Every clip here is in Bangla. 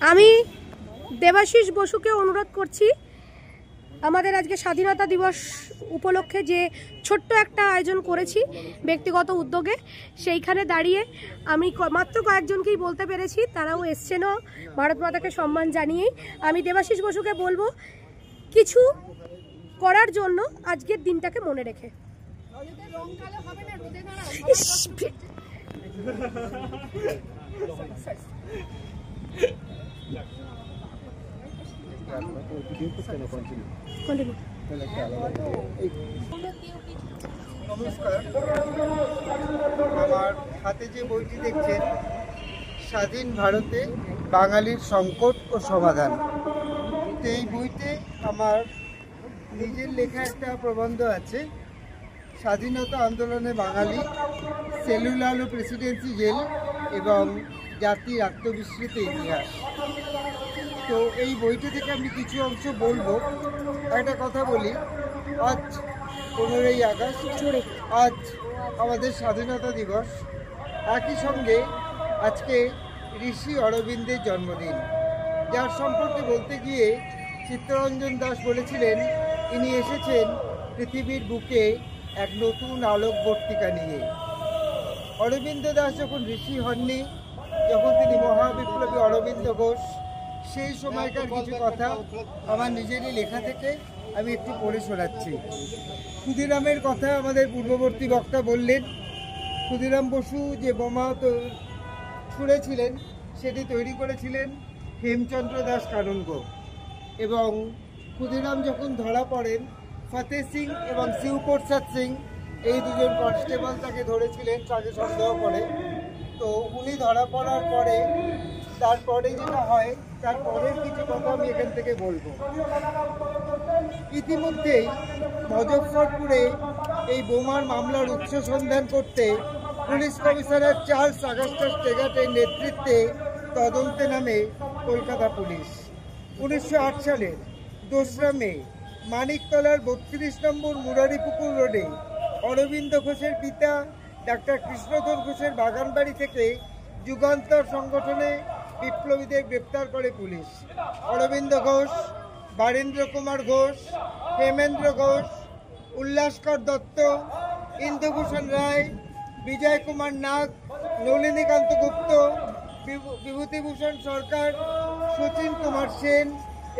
আমি দেবাশিস বসুকে অনুরোধ করছি আমাদের আজকে স্বাধীনতা দিবস উপলক্ষে যে ছোট্ট একটা আয়োজন করেছি ব্যক্তিগত উদ্যোগে, সেইখানে দাঁড়িয়ে আমি মাত্র কয়েকজনকেই বলতে পেরেছি, তারাও এসছেনও ভারত মাতাকে সম্মান জানিয়েই। আমি দেবাশিস বসুকে বলবো কিছু করার জন্য আজকের দিনটাকে মনে রেখে। নমস্কার, আমার হাতে যে বইটি দেখছেন স্বাধীন ভারতে বাঙালির সংকট ও সমাধান, এই বইতে আমার নিজের লেখা একটা প্রবন্ধ আছে, স্বাধীনতা আন্দোলনে বাঙালি, সেলুলার ও প্রেসিডেন্সি জেল এবং জাতির আত্মবিস্মৃত ইতিহাস। তো এই বইটি থেকে আমি কিছু অংশ বলবো। একটা কথা বলি, আজ 15ই আগস্ট, আজ আমাদের স্বাধীনতা দিবস। একই সঙ্গে আজকে ঋষি অরবিন্দের জন্মদিন, যার সম্পর্কে বলতে গিয়ে চিত্তরঞ্জন দাস বলেছিলেন ইনি এসেছেন পৃথিবীর বুকে এক নতুন আলোকবর্তিকা নিয়ে। অরবিন্দ দাস যখন ঋষি হননি, যখন তিনি মহাবিপ্লবী অরবিন্দ ঘোষ, সেই সময়কার কিছু কথা আমার নিজেরই লেখা থেকে আমি একটু পড়ে শোনাচ্ছি। ক্ষুদিরামের কথা আমাদের পূর্ববর্তী বক্তা বললেন। ক্ষুদিরাম বসু যে বোমা ছুঁড়েছিলেন সেটি তৈরি করেছিলেন হেমচন্দ্র দাস কানুনগো, এবং ক্ষুদিরাম যখন ধরা পড়েন, ফতে সিং এবং শিবপ্রসাদ সিং এই দুজন কনস্টেবল তাকে ধরেছিলেন, তাকে সন্দেহ করে। তো উনি ধরা পড়ার পরে তারপরে যেটা হয়, তারপরের কিছু কথা আমি এখান থেকে বলবো। ইতিমধ্যেই মুজফ্ফরপুরে এই বোমার মামলার উৎস সন্ধান করতে পুলিশ কমিশনার চার্লস আগাস্টাস টেগাটের নেতৃত্বে তদন্তে নামে কলকাতা পুলিশ। 1908 সালের 2রা মে মানিকতলার 32 নম্বর মুরারিপুকুর রোডে অরবিন্দ ঘোষের পিতা ডাক্তার কৃষ্ণধর ঘোষের বাগানবাড়ি থেকে যুগান্তর সংগঠনে বিপ্লবীদের গ্রেপ্তার করে পুলিশ। অরবিন্দ ঘোষ, বারেন্দ্র কুমার ঘোষ, হেমেন্দ্র ঘোষ, উল্লাসকর দত্ত, ইন্দুভূষণ রায়, বিজয় কুমার নাগ, নলিনীকান্ত গুপ্ত, বিভূতিভূষণ সরকার, শচীন কুমার সেন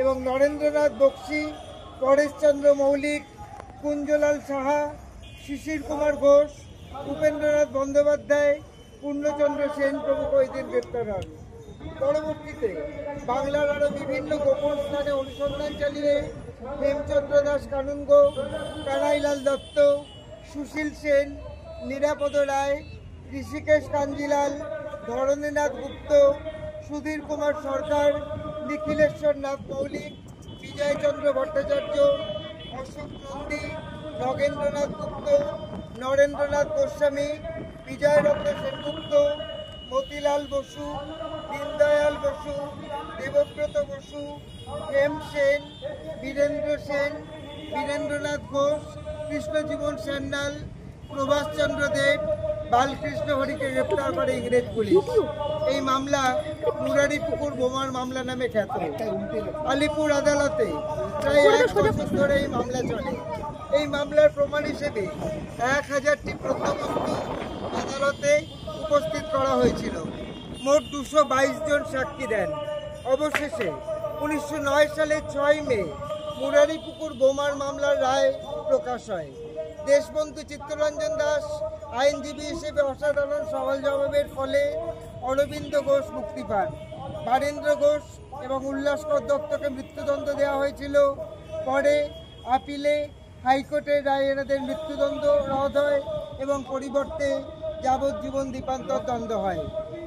এবং নরেন্দ্রনাথ বক্সি, পরেশচন্দ্র মৌলিক, কুঞ্জলাল সাহা, শিশির কুমার ঘোষ, উপেন্দ্রনাথ বন্দ্যোপাধ্যায়, পূর্ণচন্দ্র সেন প্রমুখ এদিন গ্রেপ্তার হন। পরবর্তীতে বাংলার আরও বিভিন্ন গোপন স্থানে অনুসন্ধান চালিয়ে হেমচন্দ্র দাস কানুনগো, কানাইলাল দত্ত, সুশীল সেন, নিরাপদ রায়, ঋষিকেশ কাঞ্জিলাল, ধরণীনাথ গুপ্ত, সুধীর কুমার সরকার, নিখিলেশ্বর নাথ মৌলিক, বিজয়চন্দ্র ভট্টাচার্য, অশোক নন্দী, নগেন্দ্রনাথ গুপ্ত, নরেন্দ্রনাথ গোস্বামী, বিজয়রত্ন সেনগুপ্ত, মতিলাল বসু, দীনদয়াল বসু, দেবব্রত বসু, হেম সেন, বীরেন্দ্র সেন, বীরেন্দ্রনাথ ঘোষ, কৃষ্ণজীবন সান্যাল, প্রভাষচন্দ্র দেব, বালকৃষ্ণ হরিকে গ্রেপ্তার করে ইংরেজ পুলিশ। এই মামলা মুরারিপুকুর বোমার মামলা নামে খ্যাত। আলিপুর আদালতে প্রায় 1 বছর ধরে এই মামলা চলে। এই মামলার প্রমাণ হিসেবে 1000টি প্রত্নবস্তু আদালতে উপস্থিত করা হয়েছিল। মোট 222 জন সাক্ষী দেন। অবশেষে 1909 সালের 6 মে মুরারিপুকুর বোমার মামলার রায় প্রকাশ হয়। দেশবন্ধু চিত্তরঞ্জন দাস আইনজীবী হিসেবে অসাধারণ সওয়াল জবাবের ফলে অরবিন্দ ঘোষ মুক্তি পান। বারেন্দ্র ঘোষ এবং উল্লাসকর দত্তকে মৃত্যুদণ্ড দেওয়া হয়েছিল। পরে আপিলে হাইকোর্টের রায়ে এনাদের মৃত্যুদণ্ড রদ হয় এবং পরিবর্তে যাবজ্জীবন দ্বীপান্তর দণ্ড হয়।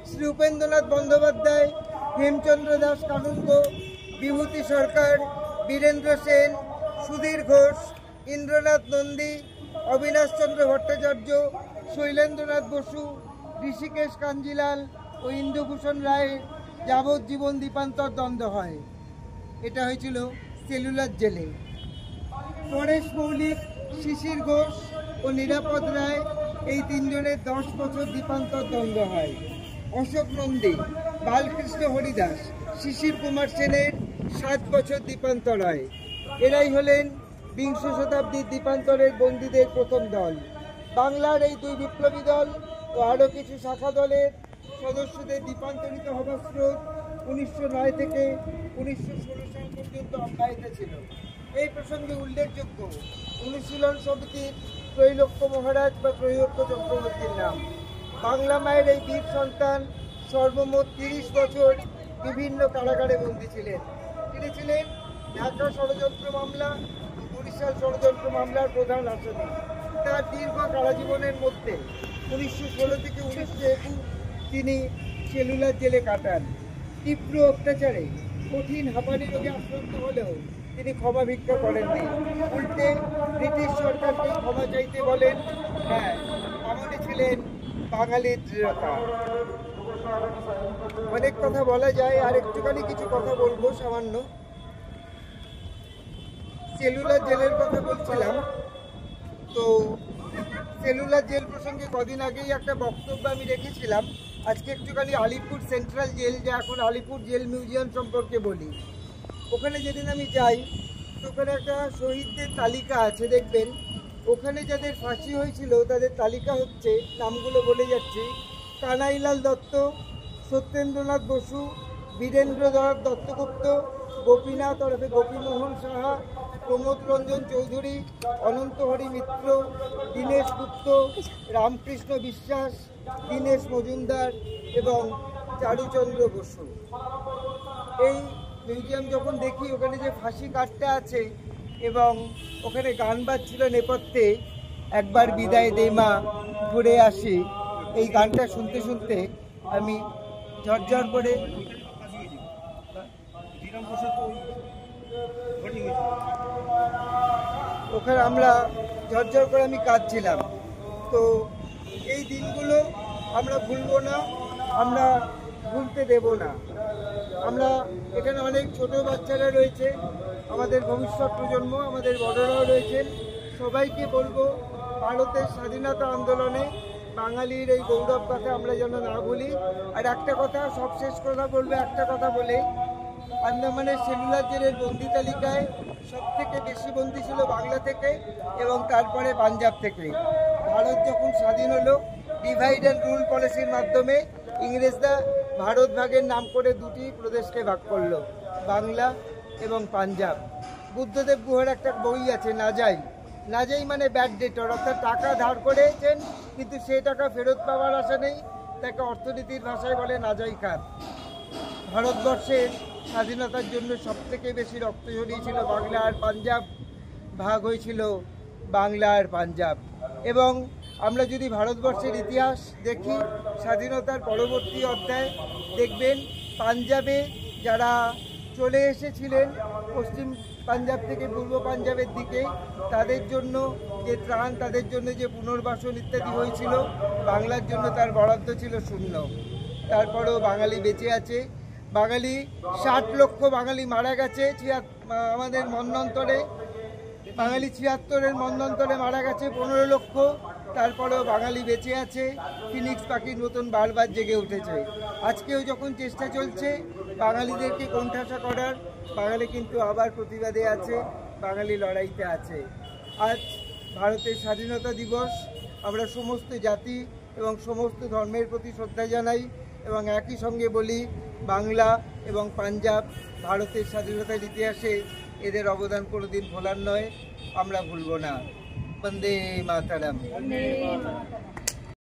শ্রী উপেন্দ্রনাথ বন্দ্যোপাধ্যায়, হেমচন্দ্র দাস কানুনগো, বিভূতি সরকার, বীরেন্দ্র সেন, সুধীর ঘোষ, ইন্দ্রনাথ নন্দী, অবিনাশ চন্দ্র ভট্টাচার্য, শৈলেন্দ্রনাথ বসু, ঋষিকেশ কাঞ্জিলাল ও ইন্দুভূষণ রায়ের যাবজ্জীবন দ্বীপান্তর দণ্ড হয়। এটা হয়েছিল সেলুলার জেলে। পরেশ মৌলিক, শিশির ঘোষ ও নিরাপদ রায় এই 3 জনের 10 বছর দ্বীপান্তর দণ্ড হয়। অশোক নন্দী, বালকৃষ্ণ হরিদাস, শিশির কুমার সেনের 7 বছর দ্বীপান্তর হয়। এরাই হলেন বিংশ শতাব্দীর দ্বীপান্তরের বন্দীদের প্রথম দল। বাংলার এই দুই বিপ্লবী দল ও আরও কিছু শাখা দলের সদস্যদের দ্বীপান্তরিত হবার স্রোত 1909 থেকে 1916 সাল পর্যন্ত অব্যাহত ছিল। এই প্রসঙ্গে উল্লেখযোগ্য অনুশীলন সমিতির ত্রৈলোক্য মহারাজ বা ত্রৈলোক্য চক্রবর্তীর নাম। বাংলা মায়ের এই বীর সন্তান সর্বমোট 30 বছর বিভিন্ন কারাগারে বন্দী ছিলেন। তিনি ছিলেন ঢাকা ষড়যন্ত্র মামলা ও বরিশাল ষড়যন্ত্র মামলার প্রধান আসামি। তার দীর্ঘ কারাজীবনের মধ্যে 1916 থেকে 1921 তিনি সেলুলার জেলে কাটান। তীব্র অত্যাচারে কঠিন হাঁপানি রোগে আক্রান্ত হলেও তিনি ক্ষমা ভিক্ষা করেননি। উল্টে ব্রিটিশ সরকারকে ক্ষমা চাইতে বলেন। হ্যাঁ, এমনই ছিলেন বাঙালির দৃঢ়তা। অনেক কথা বলা যায়, আর একটুখানি কিছু কথা বলবো সামান্য। সেলুলার জেলের কথা বলছিলাম, তো সেলুলার জেল প্রসঙ্গে কদিন আগেই একটা বক্তব্য আমি রেখেছিলাম। আজকে একটুখানি আলিপুর সেন্ট্রাল জেল, যে এখন আলিপুর জেল মিউজিয়াম, সম্পর্কে বলি। ওখানে যেদিন আমি যাই, তো ওখানে একটা শহীদদের তালিকা আছে, দেখবেন। ওখানে যাদের ফাঁসি হয়েছিল তাদের তালিকা হচ্ছে, নামগুলো বলে যাচ্ছি: কানাইলাল দত্ত, সত্যেন্দ্রনাথ বসু, বীরেন্দ্র দত্তগুপ্ত, গোপীনাথ ওরফে গোপীমোহন সাহা, প্রমোদ রঞ্জন চৌধুরী, অনন্তহরি মিত্র, দীনেশ গুপ্ত, রামকৃষ্ণ বিশ্বাস, দীনেশ মজুমদার এবং চারুচন্দ্র বসু। এই মিউজিয়াম যখন দেখি, ওখানে যে ফাঁসি কাঠটা আছে এবং ওখানে গান বাজছিল নেপথ্যে, একবার বিদায় দে মা ঘুরে আসি, এই গানটা শুনতে শুনতে আমি ঝরঝর করে ওখানে আমরা ঝরঝর করে আমি কাঁদছিলাম। তো এই দিনগুলো আমরা ভুলবো না, আমরা ভুলতে দেব না। আমরা এখানে অনেক ছোট বাচ্চারা রয়েছে, আমাদের ভবিষ্যৎ প্রজন্ম, আমাদের বড়রাও রয়েছেন। সবাইকে বলবো, ভারতের স্বাধীনতা আন্দোলনে বাঙালির এই গৌরব কথা আমরা যেন না ভুলি। আর একটা কথা, সবশেষ কথা বলবো, একটা কথা বলে, আন্দামানের সেলুলার জেলের বন্দি তালিকায় সবথেকে বেশি বন্দি ছিল বাংলা থেকে এবং তারপরে পাঞ্জাব থেকে। ভারত যখন স্বাধীন হলো, ডিভাইড অ্যান্ড রুল পলিসির মাধ্যমে ইংরেজরা ভারত ভাগের নাম করে দুটি প্রদেশকে ভাগ করলো, বাংলা এবং পাঞ্জাব। বুদ্ধদেব গুহার একটা বই আছে, নাজাই। নাজাই মানে ব্যাড ডেটর, অর্থাৎ টাকা ধার করেছেন কিন্তু সেই টাকা ফেরত পাওয়ার আশা নেই, তাকে অর্থনীতির ভাষায় বলে নাজাই খাত। ভারতবর্ষের স্বাধীনতার জন্য সবথেকে বেশি রক্ত ঝরিয়েছিল বাংলা আর পাঞ্জাব, ভাগ হয়েছিল বাংলা আর পাঞ্জাব। এবং আমরা যদি ভারতবর্ষের ইতিহাস দেখি, স্বাধীনতার পরবর্তী অধ্যায় দেখবেন, পাঞ্জাবে যারা চলে এসেছিলেন পশ্চিম পাঞ্জাব থেকে পূর্ব পাঞ্জাবের দিকে, তাদের জন্য যে ত্রাণ, তাদের জন্য যে পুনর্বাসন ইত্যাদি হয়েছিল, বাংলার জন্য তার বরাদ্দ ছিল শূন্য। তারপরেও বাঙালি বেঁচে আছে। বাঙালি 60 লক্ষ বাঙালি মারা গেছে আমাদের মন্বন্তরে। বাঙালি 76-এর মন্বন্তরে মারা গেছে 15 লক্ষ। তারপরেও বাঙালি বেঁচে আছে, ফিনিক্স পাখির মতন বারবার জেগে উঠেছে। আজকেও যখন চেষ্টা চলছে বাঙালিদেরকে কোণঠাসা করার, বাঙালি কিন্তু আবার প্রতিবাদে আছে, বাঙালি লড়াইতে আছে। আজ ভারতের স্বাধীনতা দিবস। আমরা সমস্ত জাতি এবং সমস্ত ধর্মের প্রতি শ্রদ্ধা জানাই এবং একই সঙ্গে বলি, বাংলা এবং পাঞ্জাব ভারতের স্বাধীনতার ইতিহাসে এদের অবদান কোনোদিন ভোলার নয়, আমরা ভুলব না। বন্দে মাতরম।